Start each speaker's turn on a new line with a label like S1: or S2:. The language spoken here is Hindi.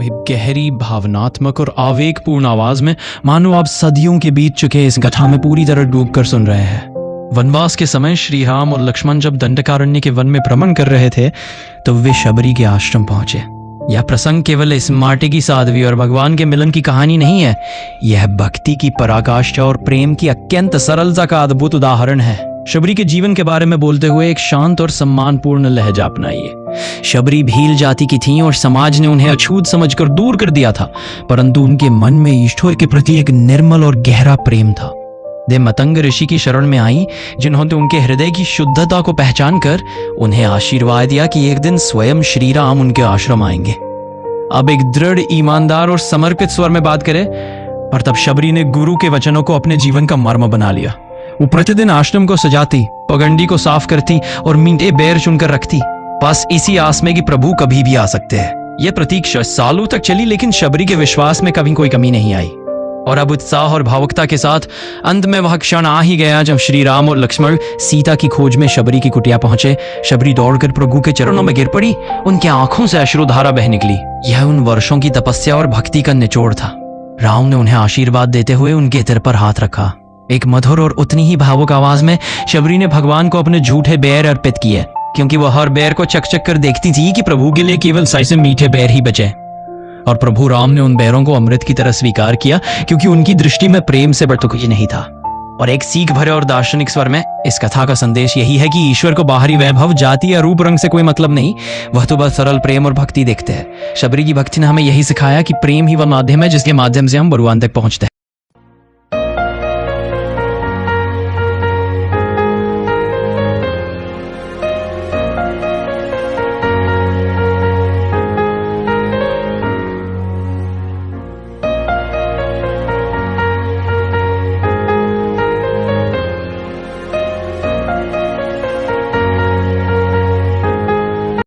S1: वही गहरी, भावनात्मक और आवेगपूर्ण आवाज में, मानो आप सदियों के बीत चुके इस कथा में पूरी तरह डूबकर सुन रहे हैं। वनवास के समय श्री राम और लक्ष्मण जब दंडकारण्य के वन में भ्रमण कर रहे थे तो वे शबरी के आश्रम पहुंचे। यह प्रसंग केवल इस माटी की साध्वी और भगवान के मिलन की कहानी नहीं है, यह भक्ति की पराकाष्ठा और प्रेम की अत्यंत सरलता का अद्भुत उदाहरण है। शबरी के जीवन के बारे में बोलते हुए एक शांत और सम्मानपूर्ण लहजा अपनाइए। शबरी भील जाति की थीं और समाज ने उन्हें अछूत समझकर दूर कर दिया था, परंतु उनके मन में ईश्वर के प्रति एक निर्मल और गहरा प्रेम था। वे मतंग ऋषि की शरण में आई, जिन्होंने उनके हृदय की शुद्धता को पहचान कर उन्हें आशीर्वाद दिया कि एक दिन स्वयं श्री राम उनके आश्रम आएंगे। अब एक दृढ़, ईमानदार और समर्पित स्वर में बात करें, पर तब शबरी ने गुरु के वचनों को अपने जीवन का मर्म बना लिया। वो प्रतिदिन आश्रम को सजाती, पगंडी को साफ करती और मीठे बेर चुनकर रखती, बस इसी आस में कि प्रभु कभी भी आ सकते हैं। यह प्रतीक्षा सालों तक चली, लेकिन शबरी के विश्वास में कभी कोई कमी नहीं आई। और अब उत्साह और भावुकता के साथ अंत में वह क्षण आ ही गया जब श्री राम और लक्ष्मण सीता की खोज में शबरी की कुटिया पहुंचे। शबरी दौड़कर प्रभु के चरणों में गिर पड़ी, उनकी आंखों से अश्रुधारा बह निकली। यह उन वर्षों की तपस्या और भक्ति का निचोड़ था। राम ने उन्हें आशीर्वाद देते हुए उनके सिर पर हाथ रखा। एक मधुर और उतनी ही भावुक आवाज में शबरी ने भगवान को अपने झूठे बेर अर्पित किए, क्योंकि वह हर बेर को चक चक कर देखती थी कि प्रभु के लिए केवल से मीठे बेर ही बचे। और प्रभु राम ने उन बेरों को अमृत की तरह स्वीकार किया, क्योंकि उनकी दृष्टि में प्रेम से बढ़कर कुछ नहीं था। और एक सीख भरे और दार्शनिक स्वर में इस कथा का संदेश यही है कि ईश्वर को बाहरी वैभव, जाति या रूप रंग से कोई मतलब नहीं, वह तो बस सरल प्रेम और भक्ति देखते हैं। शबरी की भक्ति ने हमें यही सिखाया कि प्रेम ही वह माध्यम है जिसके माध्यम से हम भगवान तक पहुंचते हैं।